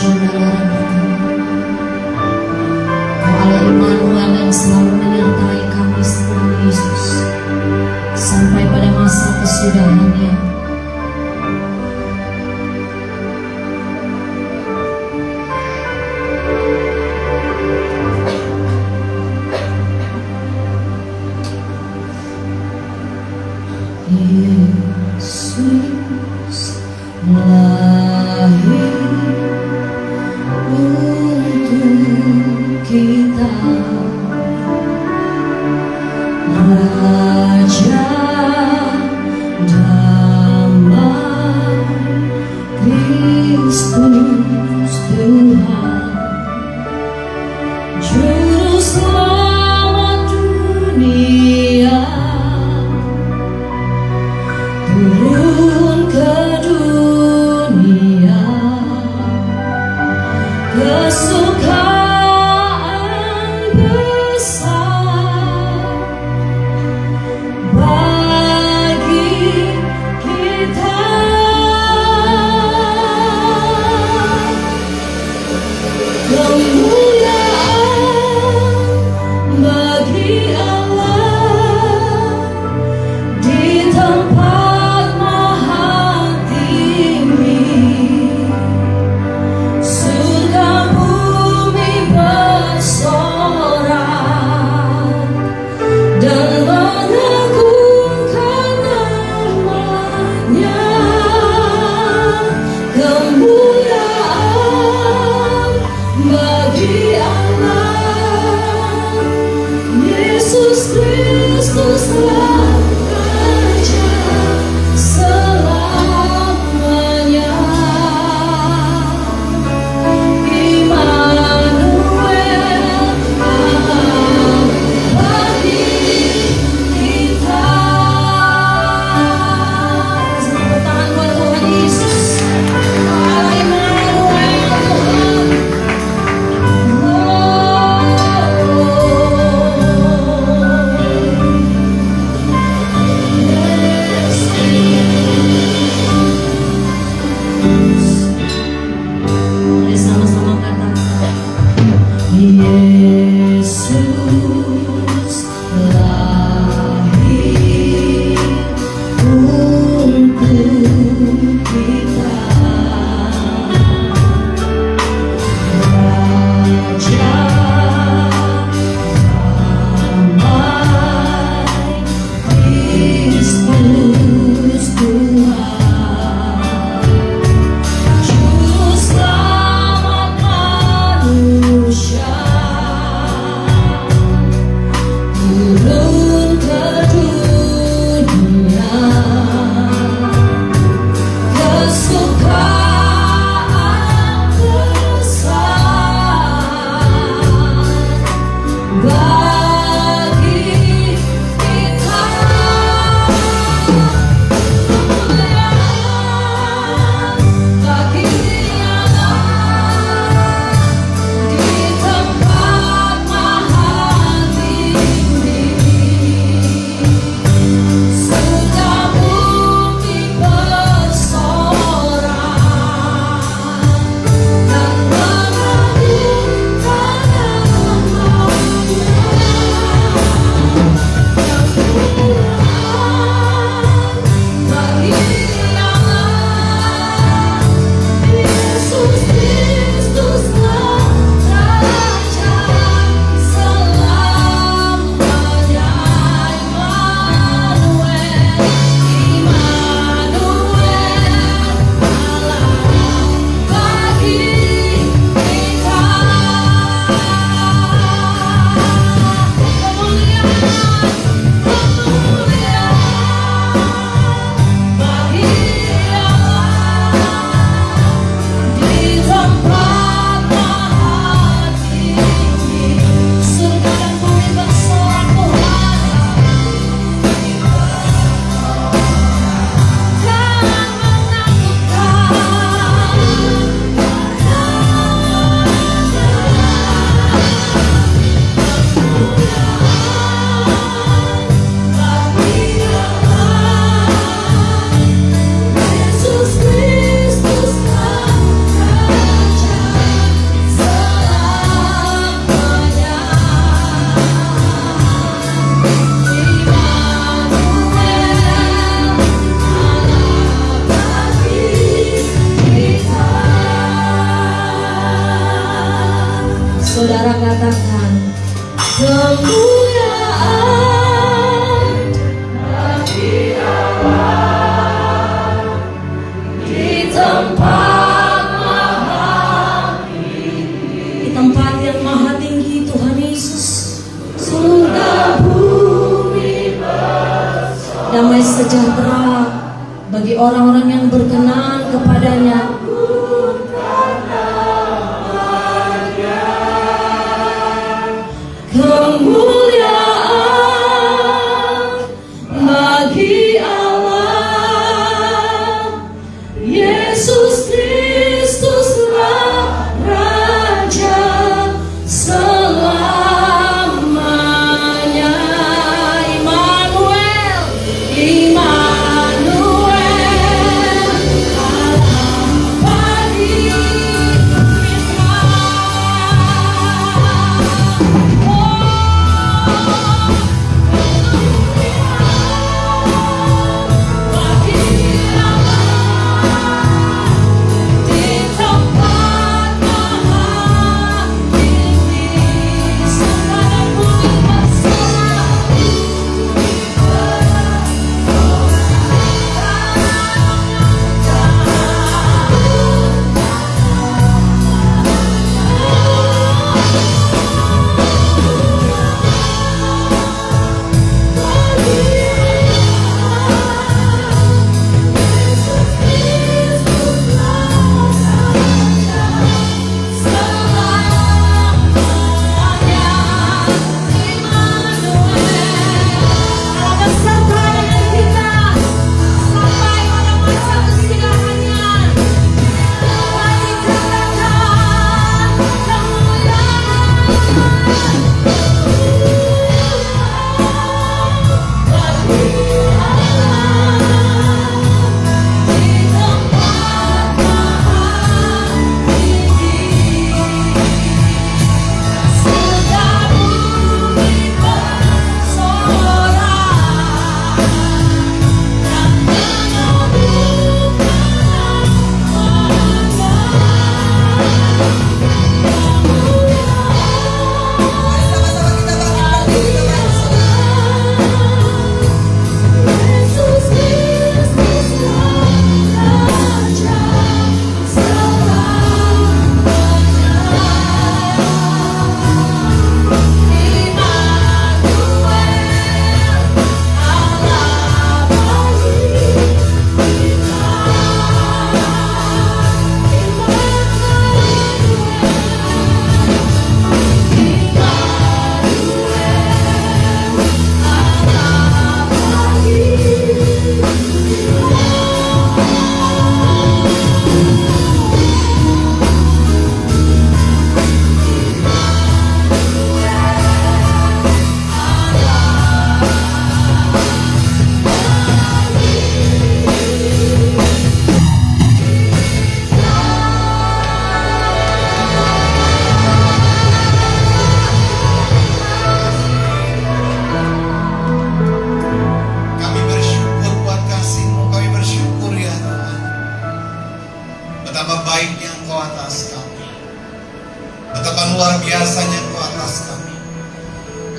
Kau Allah Immanuel yang selalu menyertai kami semua, Yesus, sampai pada masa kesudahannya. Yesus lahir untuk kita, Raja damai, Kristus Tuhan, Juru Selamat dunia, turun ke dunia, kesukaan besar bagi kita. Kemuliaan bagi Allah di tempat maha tinggi, surga pun sejahtera bagi orang-orang yang berkenan kepadanya. Kemuliaan bagi Allah, Yesus Kristuslah Raja selamanya. Immanuel, Immanuel, Allah bagi kita. Betapa baiknya Engkau atas kami, betapa luar biasanya Engkau atas kami.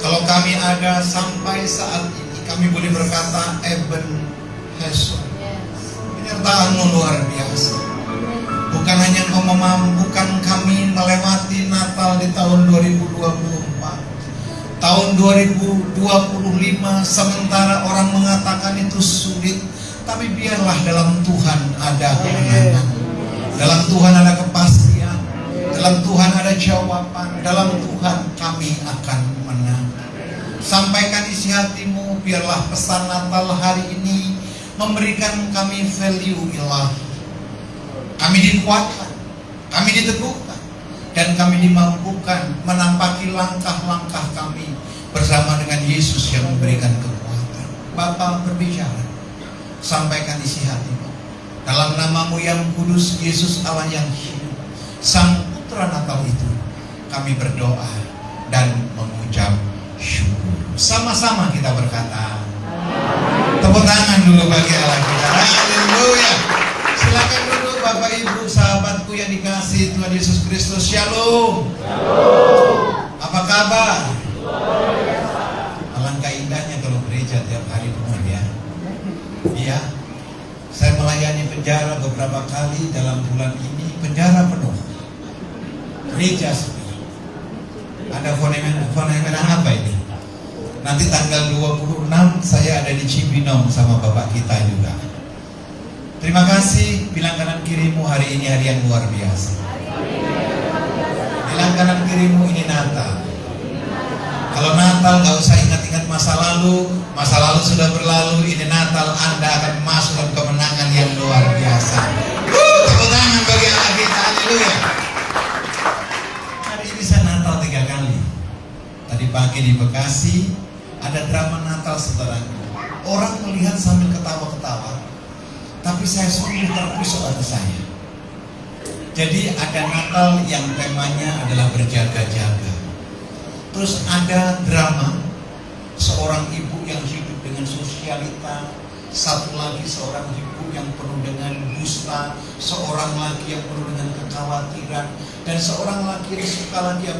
Kalau kami ada sampai saat ini, kami boleh berkata Eben Hesed, penyertaan-Mu luar biasa. Bukan hanya Engkau memampukan kami melewati Natal di tahun 2024, tahun 2025, sementara orang mengatakan itu sulit, tapi biarlah dalam Tuhan ada kemenangan, dalam Tuhan ada kepastian, dalam Tuhan ada jawaban, dalam Tuhan kami akan menang. Sampaikan isi hati-Mu, biarlah pesan Natal hari ini memberikan kami value ilahi. Kami dikuatkan, kami diteguhkan, dan kami dimampukan menampaki langkah-langkah kami bersama dengan Yesus yang memberikan kekuatan. Bapa berbicara, sampaikan isi hati-Mu. Dalam nama-Mu yang kudus, Yesus Allah yang hidup, Sang Putra Natal itu, kami berdoa dan mengucap syukur. Sama-sama kita berkata, tepuk tangan dulu bagi Allah kita. Haleluya. Silakan duduk Bapak Ibu, sahabatku yang dikasihi Tuhan Yesus Kristus. Shalom. Apa kabar? Alangkah indahnya kalau gereja tiap hari penuh ya. Iya. Saya melayani penjara beberapa kali dalam bulan ini, penjara penuh, gereja sepi. Ada fenomena apa ini? Nanti tanggal 26 saya ada di Cibinong sama Bapak kita juga. Terima kasih. Bilang kanan kirimu, hari ini hari yang luar biasa. Bilang kanan kirimu, ini Natal. Kalau Natal gak usah ingat-ingat masa lalu sudah berlalu. Ini Natal, Anda akan masuk dalam kemenangan yang luar biasa. Tepuk tangan bagi Allah kita, haleluya. Hari ini saya Natal 3 kali. Tadi pagi di Bekasi ada drama Natal, saudaraku. Orang melihat sambil ketawa-ketawa, tapi saya sungguh terpusuk hati saya. Jadi ada Natal yang temanya adalah berjaga-jaga. Terus ada drama seorang ibu yang hidup dengan sosialita, satu lagi seorang ibu yang penuh dengan dusta, seorang lagi yang penuh dengan kekhawatiran, dan seorang lagi yang suka lagi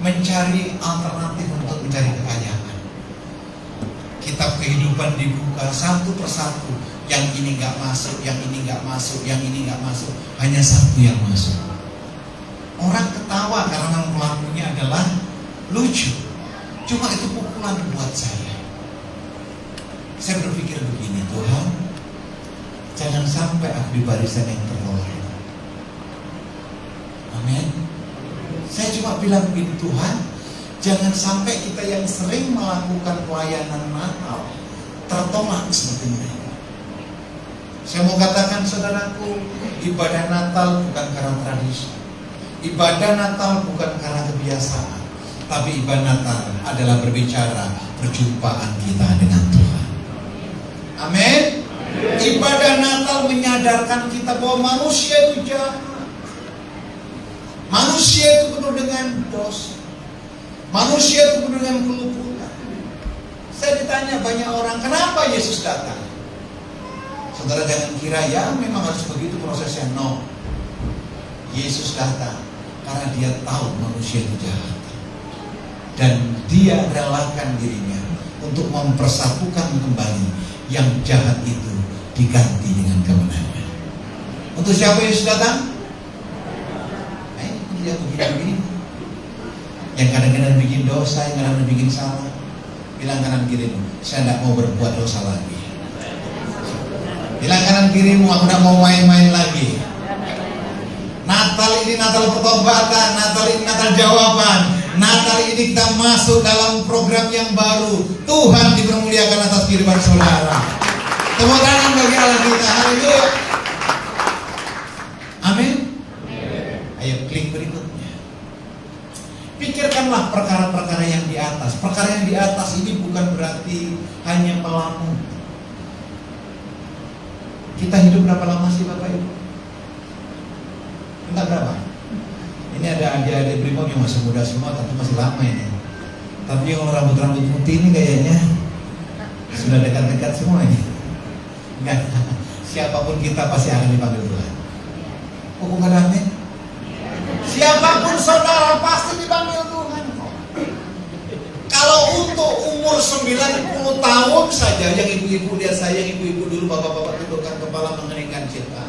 mencari alternatif untuk mencari kekayaan. Kitab kehidupan dibuka satu persatu, yang ini nggak masuk, yang ini nggak masuk, yang ini nggak masuk, hanya satu yang masuk. Orang ketawa karena pelakunya adalah lucu, cuma itu pukulan buat saya. Saya berpikir begini, Tuhan, jangan sampai aku di barisan yang tertolak. Amin. Saya cuma bilang begini, Tuhan, jangan sampai kita yang sering melakukan pelayanan Natal tertolak seperti mereka. Saya mau katakan, saudaraku, ibadah Natal bukan karena tradisi, ibadah Natal bukan karena kebiasaan, tapi ibadah Natal adalah berbicara perjumpaan kita dengan Tuhan. Amin. Ibadah Natal menyadarkan kita bahwa manusia itu jahat. Manusia itu penuh dengan dosa. Manusia itu penuh dengan kelupaan. Saya ditanya banyak orang, kenapa Yesus datang? Saudara jangan kira ya memang harus begitu prosesnya. No. Yesus datang karena dia tahu manusia itu jahat. Dan dia relakan dirinya untuk mempersatukan kembali yang jahat itu diganti dengan kemenangan. Untuk siapa Yesus datang? Dia begini-begini, yang kadang-kadang bikin dosa, yang kadang-kadang bikin salah. Bilang kanan kirimu, saya tidak mau berbuat dosa lagi. Bilang kanan kirimu, aku tidak mau main-main lagi. Natal ini Natal pertobatan, Natal ini Natal jawaban. Natal ini kita masuk dalam program yang baru. Tuhan dipermuliakan atas kehidupan saudara. Tepuk tangan bagi Allah kita. Haleluya. Amin. Ayo klik berikutnya. Pikirkanlah perkara-perkara yang di atas. Perkara yang di atas ini bukan berarti hanya melamun. Kita hidup berapa lama sih Bapak Ibu? Entah berapa? Ini ada adik-adik Brimob yang masih muda semua, tapi masih lama ini. Tapi yang rambut-rambut putih ini kayaknya sudah dekat-dekat semua ini. Enggak, siapapun kita pasti akan dipanggil Tuhan. Oh, bukan amin? Siapapun saudara pasti dipanggil Tuhan. Kalau untuk umur 90 tahun saja, yang ibu-ibu lihat saya, yang ibu-ibu dulu, bapak-bapak tundukkan kepala mengeningkan cipta.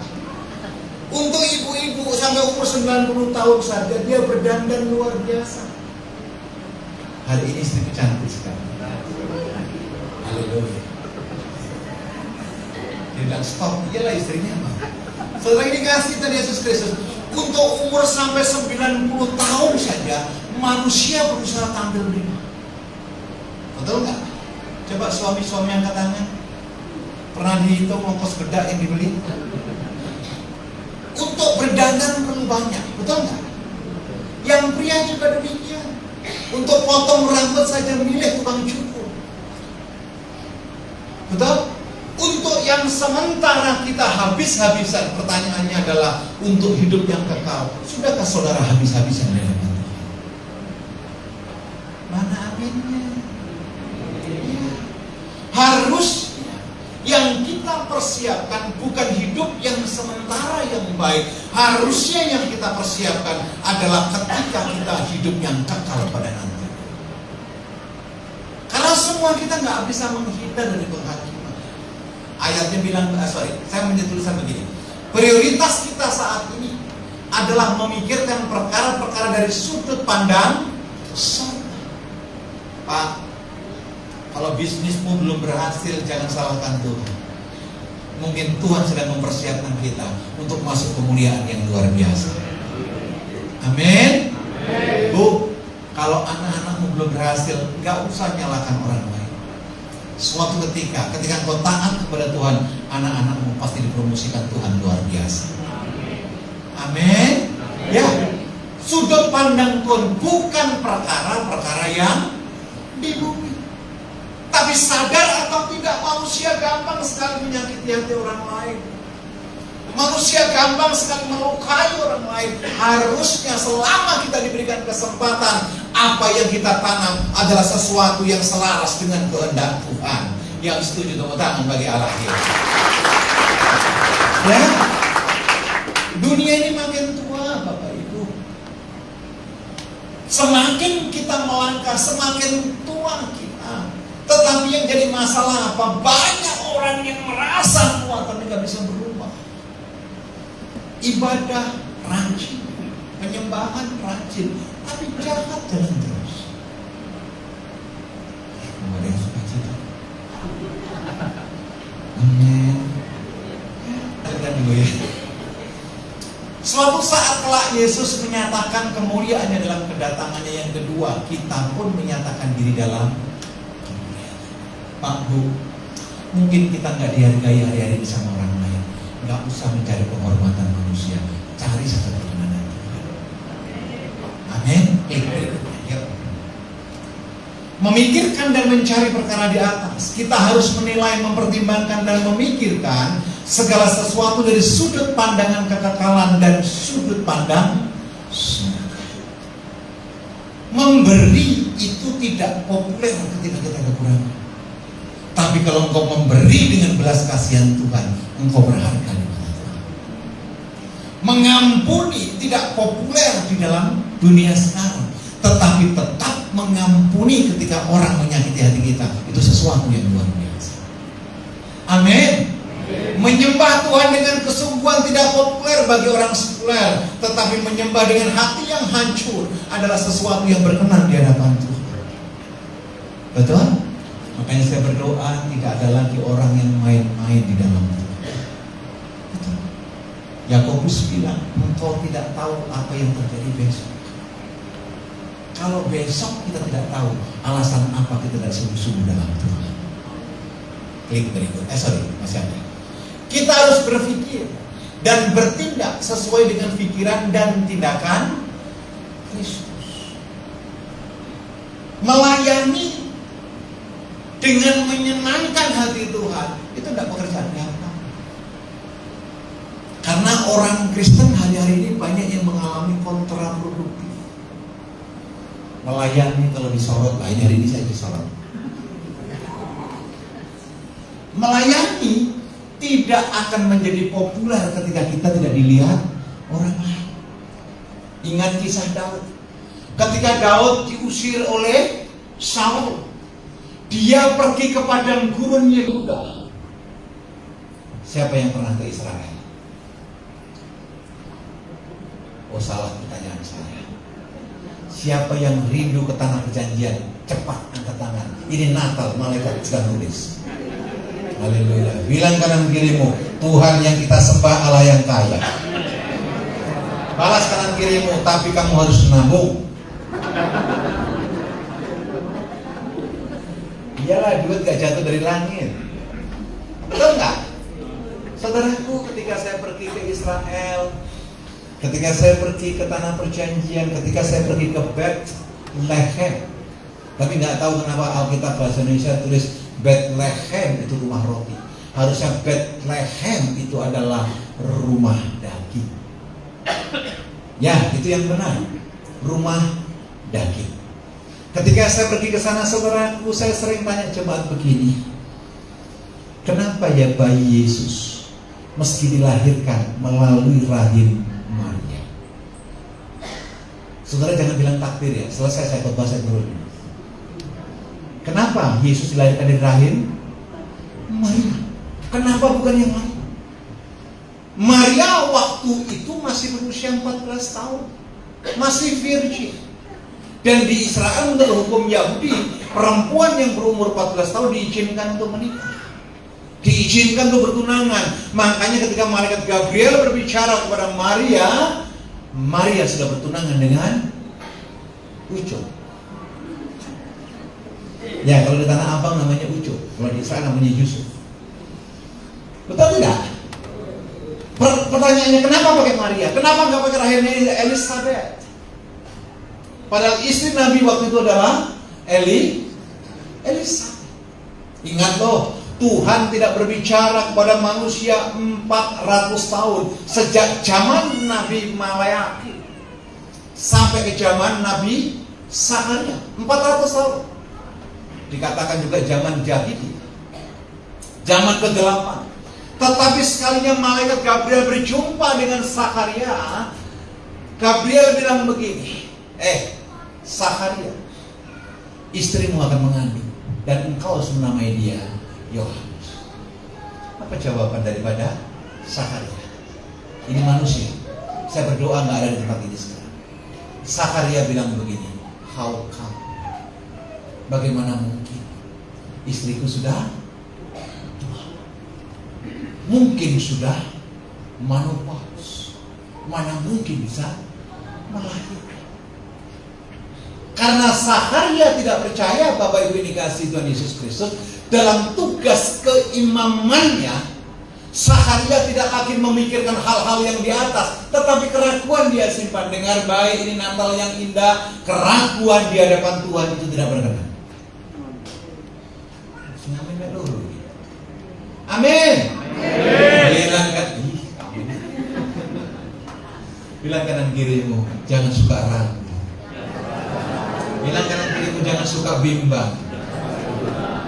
Untuk ibu-ibu sampai umur 90 tahun saja dia berdandan luar biasa. Hari ini istriku cantik sekali. Haleluya. Dia bilang stop, iyalah istrinya mah. Saudara ini kasih Tuhan Yesus Kristus. Untuk umur sampai 90 tahun saja manusia berusaha tampil prima. Betul nggak? Coba suami-suami angkat tangan. Pernah dihitung ongkos bedak yang dibeli? Untuk berdandan perlu banyak, betul nggak? Yang pria juga demikian. Untuk potong rambut saja milih tukang cukur. Betul? Untuk yang sementara kita habis-habisan, pertanyaannya adalah untuk hidup yang kekal. Sudahkah saudara habis-habisan di hadapan Tuhan? Mana aminnya? Ya. Harus yang kita persiapkan bukan hidup yang sementara yang baik. Harusnya yang kita persiapkan adalah ketika kita hidup yang kekal pada nanti. Karena semua kita nggak bisa menghindar dari penghakiman. Ayatnya bilang, saya menuliskan begini. Prioritas kita saat ini adalah memikirkan perkara-perkara dari sudut pandang surga. Pak, Kalau bisnismu belum berhasil, jangan salahkan Tuhan. Mungkin Tuhan sedang mempersiapkan kita untuk masuk kemuliaan yang luar biasa. Amin. Bu, kalau anak-anakmu belum berhasil, gak usah nyalakan orang lain. Suatu ketika kau taat kepada Tuhan, anak-anakmu pasti dipromosikan Tuhan luar biasa. Amin. Ya, sudut pandang Tuhan bukan perkara-perkara yang di bumi. Tapi sadar atau tidak, manusia gampang sekali menyakiti hati orang lain. Manusia gampang sekali melukai orang lain. Harusnya selama kita diberikan kesempatan, apa yang kita tanam adalah sesuatu yang selaras dengan kehendak Tuhan. Yang setuju tepuk tangan bagi Allah. Ya, dunia ini makin tua, Bapak Ibu. Semakin kita melangkah, semakin tua kita. Tetapi yang jadi masalah apa? Banyak orang yang merasa tua tapi gak bisa berubah. Ibadah rajin, penyembahan rajin, tapi jahat jalan terus. Ada yang suka cita. Amin. Dengar dulu ya. Suatu saat kelak Yesus menyatakan kemuliaannya dalam kedatangannya yang kedua, kita pun menyatakan diri dalam kemuliaan. Pak Bu, mungkin kita nggak dihargai hari-hari sama orang lain. Nggak usah mencari penghormatan manusia, cari saja perkenanan Tuhan. Amin. Yuk. Memikirkan dan mencari perkara di atas. Kita harus menilai, mempertimbangkan dan memikirkan segala sesuatu dari sudut pandangan kekekalan dan sudut pandang surga. Memberi itu tidak populer ketika kita kekurangan. Tapi kalau engkau memberi dengan belas kasihan Tuhan, engkau berharga di mata Tuhan. Mengampuni tidak populer di dalam dunia sekarang, tetapi tetap mengampuni ketika orang menyakiti hati kita, itu sesuatu yang luar biasa. Amin. Menyembah Tuhan dengan kesungguhan tidak populer bagi orang sekuler, tetapi menyembah dengan hati yang hancur adalah sesuatu yang berkenan di hadapan Tuhan. Betul? Makanya saya berdoa tidak ada lagi orang yang main-main di dalam Tuhan. Betul? Yakobus bilang, engkau tidak tahu apa yang terjadi besok. Kalau besok kita tidak tahu, alasan apa kita tidak sungguh-sungguh dalam Tuhan. Klik berikut. Masih ada. Kita harus berpikir dan bertindak sesuai dengan pikiran dan tindakan Kristus. Melayani dengan menyenangkan hati Tuhan itu tidak pekerjaan gampang. Karena orang Kristen hari-hari ini banyak yang mengalami kontraproduktif. Melayani kalau disorot, ini hari ini saya disorot. Melayani tidak akan menjadi populer ketika kita tidak dilihat orang lain. Ingat kisah Daud. Ketika Daud diusir oleh Saul, dia pergi ke padang gurun Yehuda. Siapa yang pernah ke Israel? Oh, salah pertanyaan saya. Siapa yang rindu ke tanah perjanjian? Cepat angkat tangan. Ini Natal, malaikat sedang nulis. Haleluya. Bilang kanan kirimu, Tuhan yang kita sembah Allah yang kaya. Balas kanan kirimu, tapi kamu harus menabung. Iyalah, duit gak jatuh dari langit. Betul gak? Saudaraku, ketika saya pergi ke Israel, ketika saya pergi ke tanah perjanjian, ketika saya pergi ke Bethlehem, tapi gak tahu kenapa Alkitab bahasa Indonesia tulis Bethlehem itu rumah roti. Harusnya Bethlehem itu adalah rumah daging. Ya, itu yang benar. Rumah daging. Ketika saya pergi ke sana, saudaraku, saya sering tanya jemaat begini. Kenapa ya bayi Yesus meski dilahirkan melalui rahim Maria? Saudara jangan bilang takdir ya. Selesai saya khotbah saya turun. Kenapa Yesus dilahirkan dari rahim Maria? Kenapa bukan yang lain? Maria waktu itu masih berusia 14 tahun, masih virgin. Dan di Israel menurut hukum Yahudi, perempuan yang berumur 14 tahun diizinkan untuk menikah, diizinkan untuk bertunangan. Makanya ketika malaikat Gabriel berbicara kepada Maria, Maria sudah bertunangan dengan Ucup. Ya, kalau di Tanah Abang namanya Ucup, kalau di Israel namanya Yusuf. Betul tidak? Pertanyaannya, kenapa pakai Maria? Kenapa nggak pakai rahimnya Elizabeth? Padahal istri Nabi waktu itu adalah Elizabeth. Ingat loh, Tuhan tidak berbicara kepada manusia 400 tahun. Sejak zaman Nabi Malayaki sampai ke zaman Nabi Sakaria, 400 tahun. Dikatakan juga zaman Jahili, zaman kegelapan. Tetapi sekalinya malaikat Gabriel berjumpa dengan Sakaria, Gabriel bilang begini, Sakaria, istrimu akan mengandung dan engkau harus menamai dia Yohanes. Apa jawaban daripada Sakaria? Ini manusia. Saya berdoa nggak ada di tempat ini sekarang. Sakaria bilang begini, how come? Bagaimana mungkin? Istriku sudah tua, mungkin sudah menopause, mana mungkin bisa melahirkan. Karena Sakaria tidak percaya, Bapak Ibu dikasih Tuhan Yesus Kristus, dalam tugas keimamannya, Sakaria tidak lagi memikirkan hal-hal yang di atas, tetapi keraguan dia simpan. Dengar baik, ini Natal yang indah. Keraguan di hadapan Tuhan itu tidak berkenan. Amin. Bilang kanan kirimu, jangan suka ragu. Bilang kanan kirimu, jangan suka bimbang.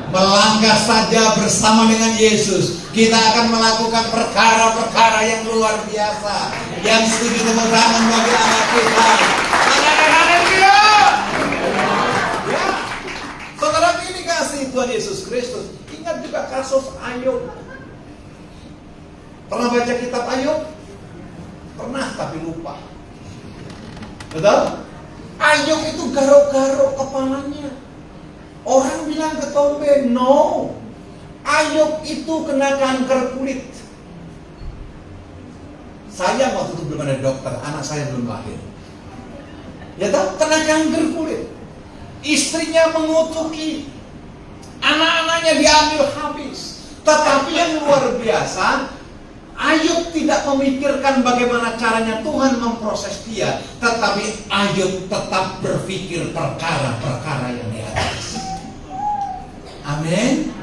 Melangkah saja bersama dengan Yesus, kita akan melakukan perkara-perkara yang luar biasa. Yang setuju tepuk tangan bagi anak kita. Ya, saudara ini kasih Tuhan Yesus Kristus. Ingat juga kasus Ayub. Pernah baca kitab Ayub? Pernah, tapi lupa. Betul? Ayub itu garuk-garuk kepalanya. Orang bilang ke Tombe, no, Ayub itu kena kanker kulit. Saya waktu itu belum ada dokter, anak saya belum lahir. Ya tahu, kena kanker kulit. Istrinya mengutuki, anak-anaknya diambil habis. Tetapi yang luar biasa, Ayub tidak memikirkan bagaimana caranya Tuhan memproses dia, tetapi Ayub tetap berpikir perkara-perkara yang di atas. Amin.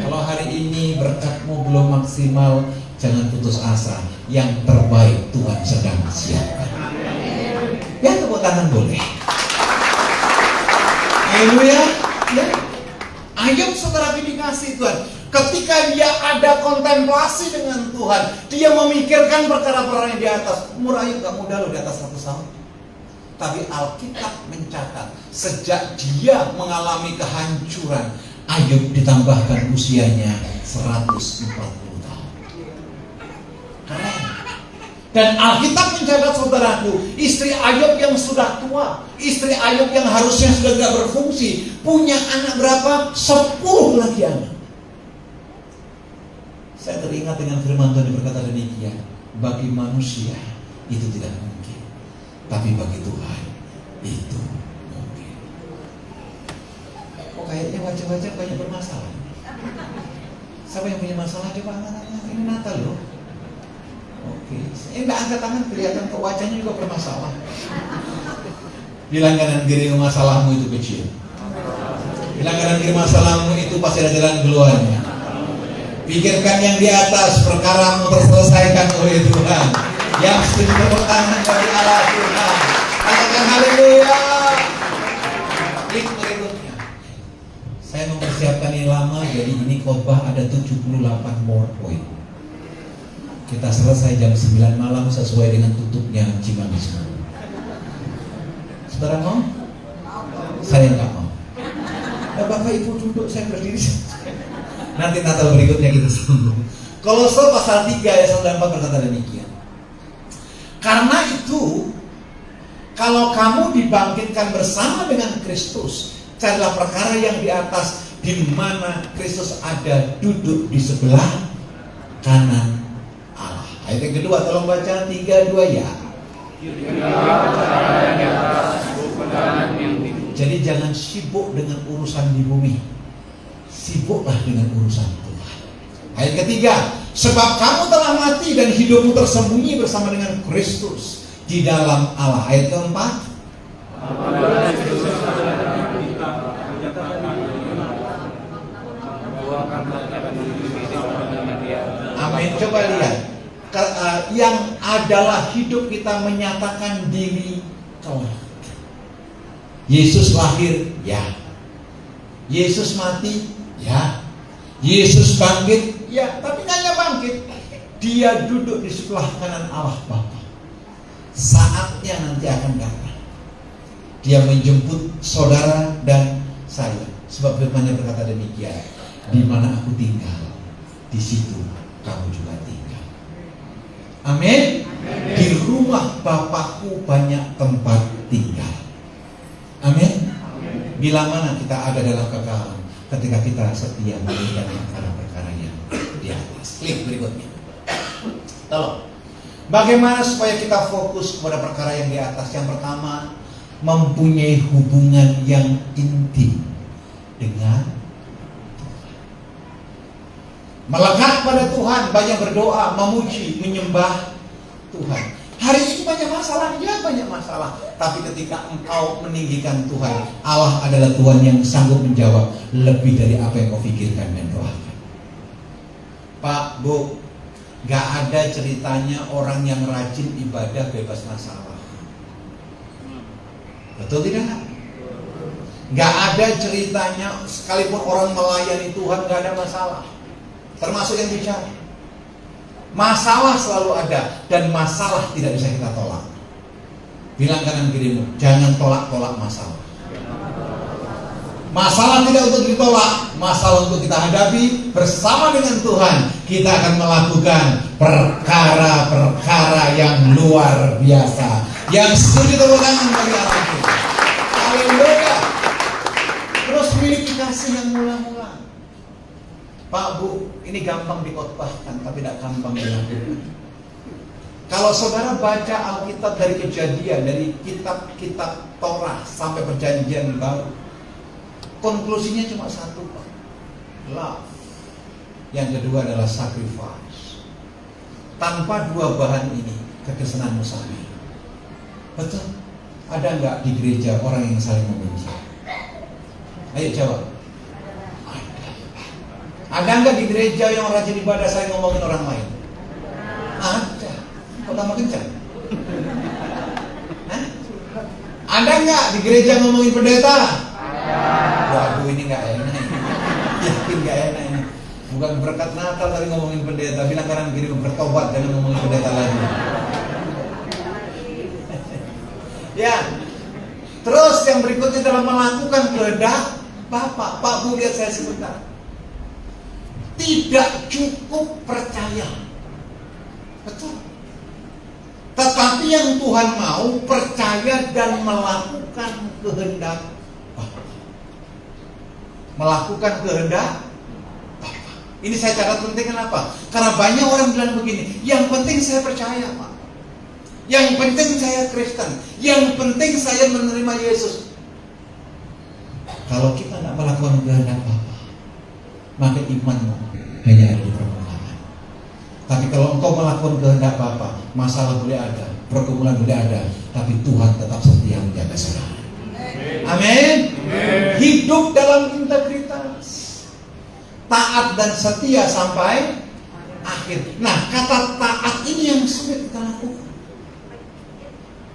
Kalau hari ini berkatmu belum maksimal, jangan putus asa. Yang terbaik Tuhan sedang siapkan. Ya, tepuk tangan boleh. Haleluya. Ya. Ayub saudara dikasih Tuhan. Ketika dia ada kontemplasi dengan Tuhan, dia memikirkan perkara-perkara yang di atas. Umur Ayub gak muda loh, di atas 100 tahun. Tapi Alkitab mencatat, sejak dia mengalami kehancuran, Ayub ditambahkan usianya 140 tahun. Keren. Dan Alkitab mencatat saudaraku, istri Ayub yang sudah tua, istri Ayub yang harusnya sudah tidak berfungsi, punya anak berapa? 10 lagi anak. Saya teringat dengan firman Tuhan yang berkata demikian, bagi manusia itu tidak mungkin, tapi bagi Tuhan itu mungkin. Kok kayaknya wajah-wajah banyak bermasalah? Siapa yang punya masalah? Coba angkat-angkat. Ini Natal loh. Oke, ini nggak angkat tangan, kelihatan ke wajahnya juga bermasalah. Bilang kanan kiri masalahmu itu kecil. Bilang kanan kiri masalahmu itu pasti ada jalan keluarnya. Pikirkan yang di atas, perkaramu terselesaikan oleh Tuhan. Yang setuju tepuk tangan bagi Allah Tuhan. Katakan haleluya. Klik berikutnya. Saya mempersiapkan ini lama, jadi ini khotbah ada 78 more point. Kita selesai jam 9 malam sesuai dengan tutupnya Cimanggis. Saudara mau? Saya nggak mau. Nah, Bapak Ibu duduk, saya berdiri. Nanti Natal berikutnya kita sambung. Kolose pasal 3 ayat 1 dan 4 berkata demikian. Karena itu, kalau kamu dibangkitkan bersama dengan Kristus, Carilah perkara yang di atas, di mana Kristus ada duduk di sebelah kanan Allah. Ayat yang kedua, tolong baca 3-2 ya. Jadi jangan sibuk dengan urusan di bumi, sibuklah dengan urusan Tuhan. Ayat ketiga, sebab kamu telah mati dan hidupmu tersembunyi bersama dengan Kristus di dalam Allah. Ayat keempat, amin. Coba lihat, yang adalah hidup kita menyatakan diri kelak. Yesus lahir, ya. Yesus mati, ya. Yesus bangkit, ya. Tapi nggak hanya bangkit, Dia duduk di sebelah kanan Allah Bapa. Saatnya nanti akan datang, Dia menjemput saudara dan saya. Sebab firman-Nya berkata demikian, di mana aku tinggal, di situ kamu juga tinggal. Amin. Di rumah Bapakku banyak tempat tinggal. Amin. Bila mana kita ada dalam kekalahan, ketika kita setia mengerjakan perkara-perkara yang di atas. Klik berikutnya. Tolong. Bagaimana supaya kita fokus kepada perkara yang di atas? Yang pertama, mempunyai hubungan yang intim dengan Tuhan. Melekat pada Tuhan, banyak berdoa, memuji, menyembah Tuhan. Hari ini banyak masalah, ya banyak masalah. Tapi ketika engkau meninggikan Tuhan, Allah adalah Tuhan yang sanggup menjawab lebih dari apa yang kau pikirkan dan doakan. Pak, Bu, gak ada ceritanya orang yang rajin ibadah bebas masalah. Betul tidak? Gak ada ceritanya sekalipun orang melayani Tuhan gak ada masalah. Termasuk yang bicara. Masalah selalu ada, dan masalah tidak bisa kita tolak. Bilang kanan kirimu, jangan tolak-tolak masalah. Masalah tidak untuk ditolak, masalah untuk kita hadapi bersama dengan Tuhan. Kita akan melakukan perkara-perkara yang luar biasa. Yang setuju tepuk tangan bagi Allah itu. Haleluya. Terus miliki kasih yang mula-mula. Pak, Bu, ini gampang dikhotbahkan, tapi tidak gampang dilakukan. Kalau saudara baca Alkitab dari Kejadian, dari kitab-kitab Torah sampai Perjanjian Baru, konklusinya cuma satu, Pak. Love. Yang kedua adalah sacrifice. Tanpa dua bahan ini, kekesanan mustahil. Betul? Ada nggak di gereja orang yang saling membenci? Ayo jawab. Ada nggak di gereja yang rajin ibadah saya ngomongin orang lain? Ada. Kok tambah kencang? Ada nggak di gereja ngomongin pendeta? Waduh, ini nggak enak. Yakin nggak enak ini. Bukan berkat Natal tapi ngomongin pendeta. Bilang kanan kiri bertobat, jangan ngomongin pendeta lagi. Ya. Terus yang berikutnya adalah melakukan kehendak Bapak. Pak, Bu, lihat saya sebentar. Tidak cukup percaya. Betul. Tetapi yang Tuhan mau percaya dan melakukan kehendak Bapa. Melakukan kehendak Bapa. Ini saya catat penting kenapa? Karena banyak orang bilang begini, yang penting saya percaya, Pak. Yang penting saya Kristen. Yang penting saya menerima Yesus. Kalau kita tidak melakukan kehendak Bapa, maka imanmu hanya ada di permukaan. Tapi kalau engkau melakukan kehendak Bapa, masalah boleh ada, pergumulan boleh ada, tapi Tuhan tetap setia menjaga saudara. Amin. Hidup dalam integritas, taat dan setia sampai akhir. Nah, kata taat ini yang sulit kita lakukan.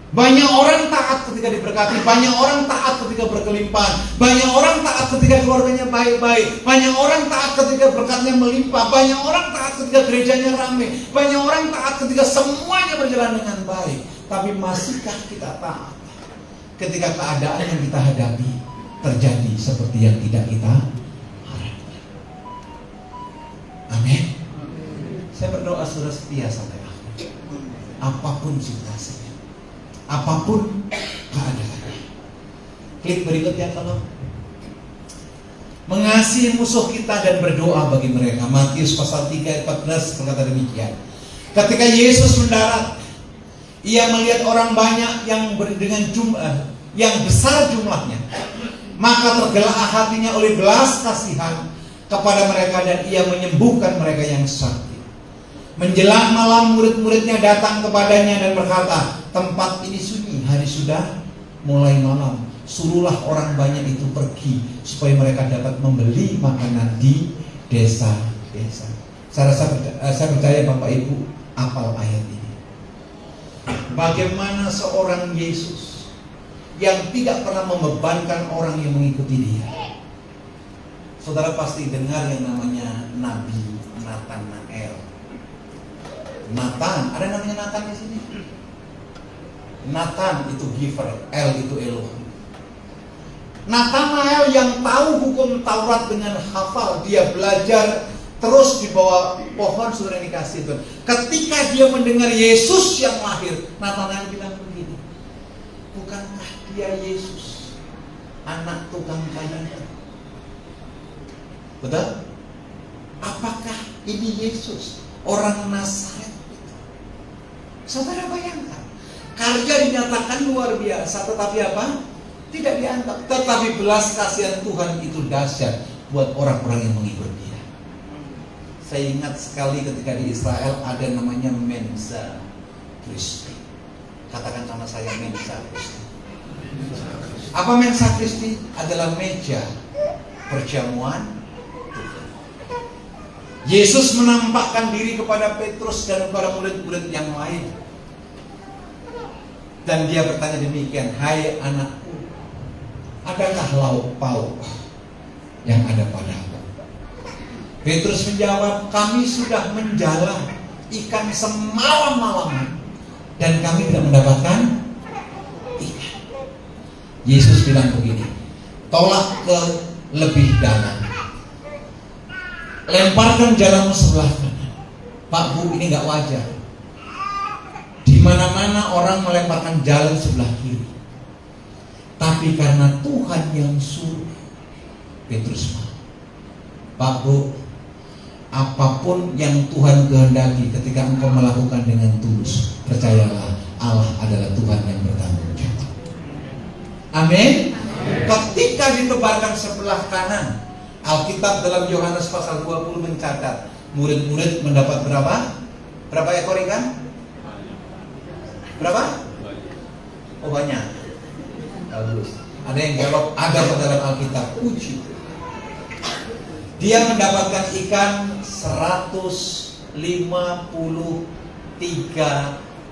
Banyak orang taat ketika diberkati, banyak orang taat ketika berkelimpahan, banyak orang taat ketika keluarganya baik-baik, banyak orang taat ketika berkatnya melimpah, banyak orang taat ketika gerejanya ramai, banyak orang taat ketika semuanya berjalan dengan baik. Tapi masihkah kita taat ketika keadaan yang kita hadapi terjadi seperti yang tidak kita harapkan? Amin. Saya berdoa saudara setia sampai akhir, apapun situasinya, apapun keadaannya. Klik berikutnya tolong. mengasihi musuh kita dan berdoa bagi mereka. Matius pasal 3 ayat 14 berkata demikian. Ketika Yesus mendarat, ia melihat orang banyak yang dengan jumlah yang besar jumlahnya, maka tergerak hatinya oleh belas kasihan kepada mereka dan ia menyembuhkan mereka yang sakit. Menjelang malam murid-muridnya datang kepadanya dan berkata, tempat ini sunyi, hari sudah mulai malam. Suruhlah orang banyak itu pergi supaya mereka dapat membeli makanan di desa-desa. Saya percaya Bapak Ibu hafal ayat ini. Bagaimana seorang Yesus yang tidak pernah membebankan orang yang mengikuti dia. Saudara pasti dengar yang namanya Nabi Nathanael. Nathan, ada namanya Nathan di sini. Nathan itu giver, El itu Elohim. Nathanael yang tahu hukum Taurat dengan hafal, dia belajar terus di bawah pohon sudah dikasih Tuhan. Ketika dia mendengar Yesus yang lahir, Nathanael bilang begini, bukankah dia Yesus, anak tukang kayu? Betul? Apakah ini Yesus, orang Nazaret? Saudara bayangkan, karya dinyatakan luar biasa, tetapi apa? Tidak dianggap. Tetapi belas kasihan Tuhan itu dahsyat buat orang-orang yang mengikut dia. Saya ingat sekali ketika di Israel ada namanya Mensa Christi. Katakan sama saya, Mensa Christi. Apa Mensa Christi? Adalah meja perjamuan Tuhan. Yesus menampakkan diri kepada Petrus dan kepada murid-murid yang lain. Dan dia bertanya demikian, hai anakku, adakah lauk pauk yang ada padamu? Petrus menjawab, kami sudah menjala ikan semalam-malaman dan kami tidak mendapatkan ikan. Yesus bilang begini, tolak ke lebih dalam, lemparkan jalamu sebelah kanan. Pak Bu, ini gak wajar. Di mana-mana orang melemparkan jalan sebelah kiri. Tapi karena Tuhan yang suruh, Petrus mau. Pak Bu, apapun yang Tuhan kehendaki ketika engkau melakukan dengan tulus, percayalah Allah adalah Tuhan yang bertanggung jawab. Amin. Ketika ditebarkan sebelah kanan, Alkitab dalam Yohanes pasal 20 mencatat murid-murid mendapat berapa? Berapa ekor ikan? Berapa? Oh banyak. Bagus. Ada yang jawab ada dalam Alkitab. Puji. Dia mendapatkan ikan 153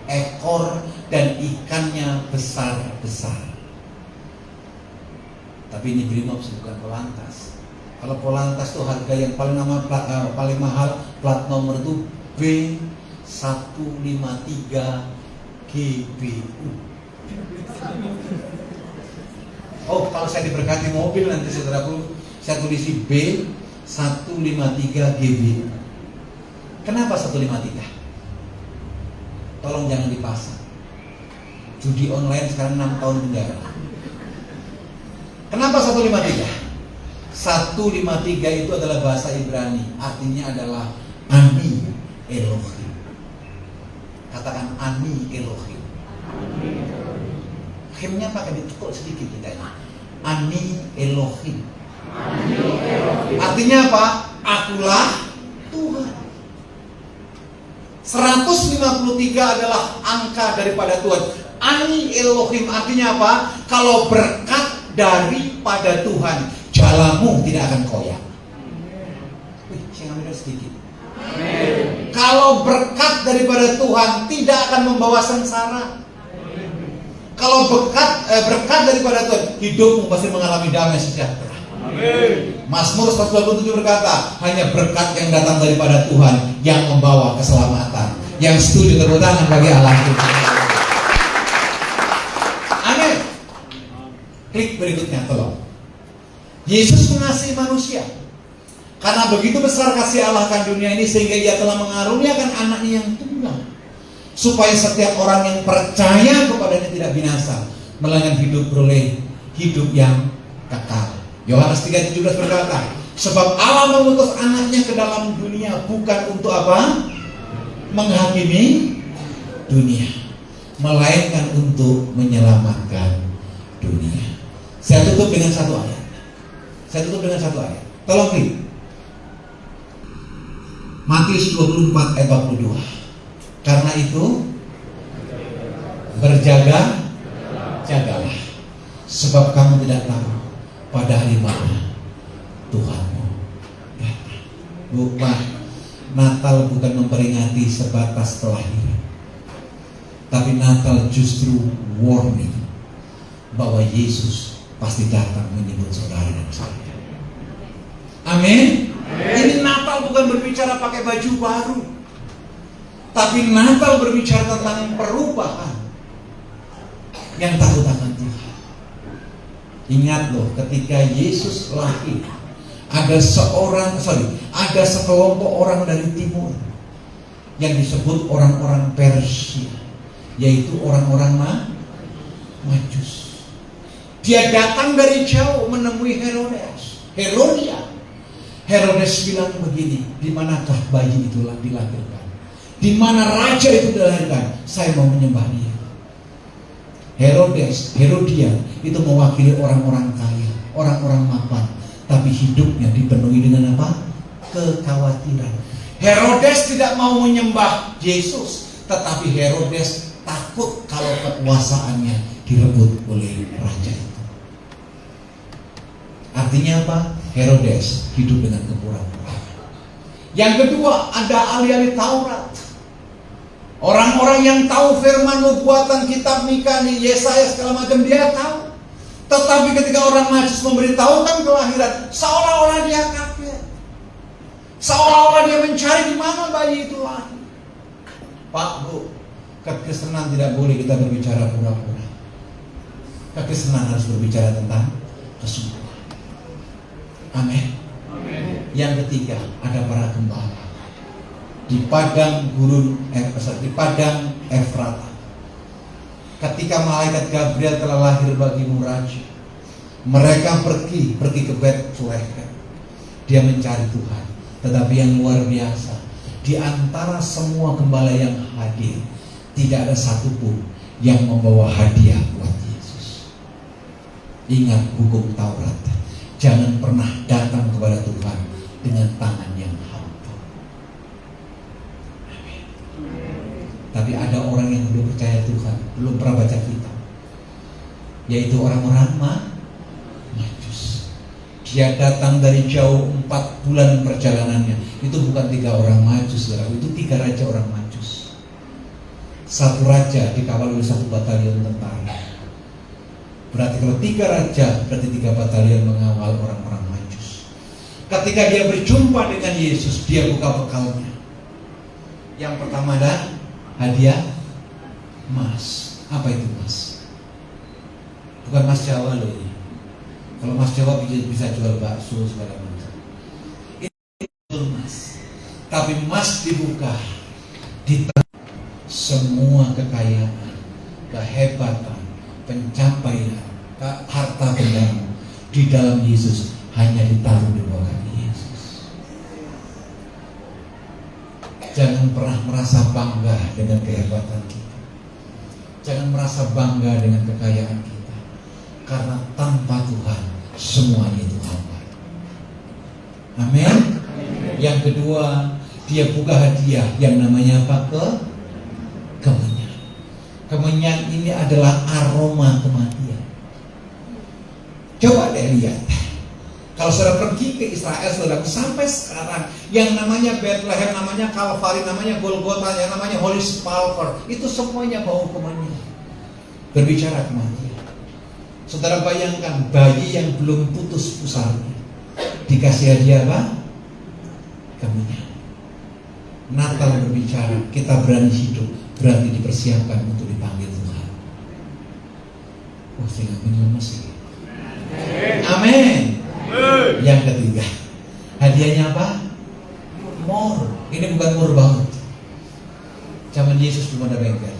ekor dan ikannya besar-besar. Tapi ini Brimob bukan Polantas. Kalau Polantas itu harga yang paling mahal, plat nomor itu B153 GBU. Oh, kalau saya diberkati mobil nanti saudaraku, saya tulis B153 GBU. Kenapa 153? Tolong jangan dipasang. Judi online sekarang 6 tahun penjara. Kenapa 153? 153 itu adalah bahasa Ibrani, artinya adalah Ani Elohim. Katakan Ani Elohim. Himnya pakai ditukul sedikit lidahnya. Ani Elohim. Artinya apa? Akulah Tuhan. 153 adalah angka daripada Tuhan. Ani Elohim artinya apa? Kalau berkat daripada Tuhan, jalamu tidak akan koyak. Saya ngambil sedikit. Kalau berkat daripada Tuhan tidak akan membawa sengsara. Kalau berkat daripada Tuhan, hidupmu pasti mengalami damai sejahtera. Mazmur 127 berkata, hanya berkat yang datang daripada Tuhan yang membawa keselamatan. Yang setuju tepuk tangan bagi Allah kita. Amin. Klik berikutnya tolong. Yesus mengasihi manusia karena begitu besar kasih Allah akan dunia ini sehingga Ia telah mengaruniakan anaknya yang tunggal, supaya setiap orang yang percaya kepadanya tidak binasa, melainkan hidup beroleh hidup yang kekal. Yohanes 3:17 berkata, sebab Allah mengutus anaknya ke dalam dunia bukan untuk apa? Menghakimi dunia, melainkan untuk menyelamatkan dunia. Saya tutup dengan satu ayat. Tolong klik. Matius 24 ayat 42. Karena itu jagalah, sebab kamu tidak tahu pada hari mana Tuhanmu datang. Lupa, Natal bukan memperingati sebatas kelahiran, tapi Natal justru warning bahwa Yesus pasti datang menyebut saudara dan saya. Amin. Ini Natal bukan berbicara pakai baju baru, tapi Natal berbicara tentang perubahan yang takut akan Tuhan. Ingat loh, ketika Yesus lahir, ada sekelompok orang dari timur yang disebut orang-orang Persia, yaitu orang-orang Majus. Dia datang dari jauh menemui Herodes bilang begini, di manakah bayi itu dilahirkan? Di mana raja itu dilahirkan? Saya mau menyembah dia. Herodian itu mewakili orang-orang kaya, orang-orang mapan, tapi hidupnya dipenuhi dengan apa? Kekhawatiran. Herodes tidak mau menyembah Yesus, tetapi Herodes takut kalau kekuasaannya direbut oleh raja itu. Artinya apa? Herodes hidup dengan kepura-puraan. Yang kedua, ada ahli-ahli Taurat. Orang-orang yang tahu firman nubuatan kitab Mika, Yesaya segala macam, dia tahu. Tetapi ketika orang Majus memberitahukan kelahiran, seolah-olah dia kaget. Seolah-olah dia mencari di mana bayi itu lahir. Pak, Bu, kekristenan tidak boleh kita berbicara pura-pura. Kekristenan harus berbicara tentang kesungguhan. Amin. Yang ketiga, ada para gembala di padang Efrata. Ketika malaikat Gabriel telah lahir bagimu raja, mereka pergi ke Bethlehem. Dia mencari Tuhan. Tetapi yang luar biasa, di antara semua gembala yang hadir, tidak ada satupun yang membawa hadiah buat Yesus. Ingat hukum Taurat, jangan pernah datang kepada Tuhan dengan tangan yang hampa. Amin. Tapi ada orang yang belum percaya Tuhan, belum pernah baca kitab, yaitu orang-orang Majus. Dia datang dari jauh, 4 bulan perjalanannya. Itu bukan 3 orang Majus, itu 3 raja orang Majus. 1 raja dikawal oleh 1 batalion tentara. Berarti kalau 3 raja, berarti 3 batalion mengawal orang-orang Majus. Ketika dia berjumpa dengan Yesus, dia buka bekalnya. Yang pertama ada hadiah emas. Apa itu emas? Bukan emas Jawa loh ini. Kalau emas Jawa bisa jual bakso segala macam. Itu emas. Tapi emas dibuka, semua kekayaan, kehebatan, pencapaian, harta benda di dalam Yesus hanya ditaruh di bawah kaki Yesus. Jangan pernah merasa bangga dengan kehebatan kita. Jangan merasa bangga dengan kekayaan kita, karena tanpa Tuhan semuanya itu hampa. Amin. Yang kedua, dia buka hadiah yang namanya apa? Kemenyan. Kemenyan ini adalah aroma kematian. Coba deh lihat. Kalau saudara pergi ke Israel, saudara sampai sekarang, yang namanya Bethlehem, namanya Kalvari, namanya Golgota, yang namanya Holy Sepulchre, itu semuanya bau kemenyan. Berbicara kematian. Saudara bayangkan bayi yang belum putus pusarnya dikasih hadiah apa? Kemenyan. Natal berbicara, kita berani hidup, berarti dipersiapkan untuk dipanggil Tuhan. Oh, saya nggak minum masih. Amin. Yang ketiga, hadiahnya apa? Mur. Ini bukan mur banget. Zaman Yesus belum ada bengkel.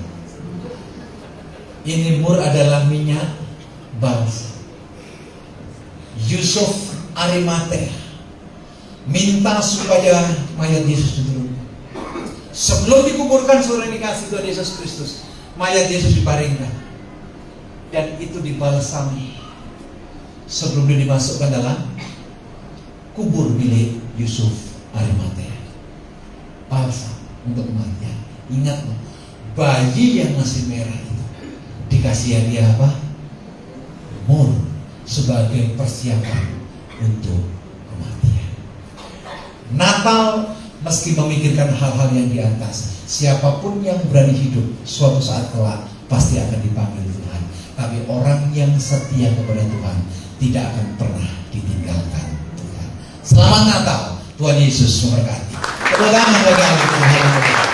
Ini mur adalah minyak balsam. Yusuf Arimatea minta supaya mayat Yesus diturunkan. Sebelum dikuburkan, saudara dikasih Tuhan Yesus Kristus, mayat Yesus dibaringkan dan itu dibalsami sebelum dia dimasukkan dalam kubur milik Yusuf Arimatea. Balsam untuk kematian. Ingat loh, bayi yang masih merah itu dikasih hadiah apa? Mur, sebagai persiapan untuk kematian. Natal meski memikirkan hal-hal yang di atas, siapapun yang berani hidup suatu saat kelak pasti akan dipanggil Tuhan. Tapi orang yang setia kepada Tuhan tidak akan pernah ditinggalkan Tuhan. Selamat Natal, Tuhan Yesus memberkati. Tepuk tangan bagi Allah.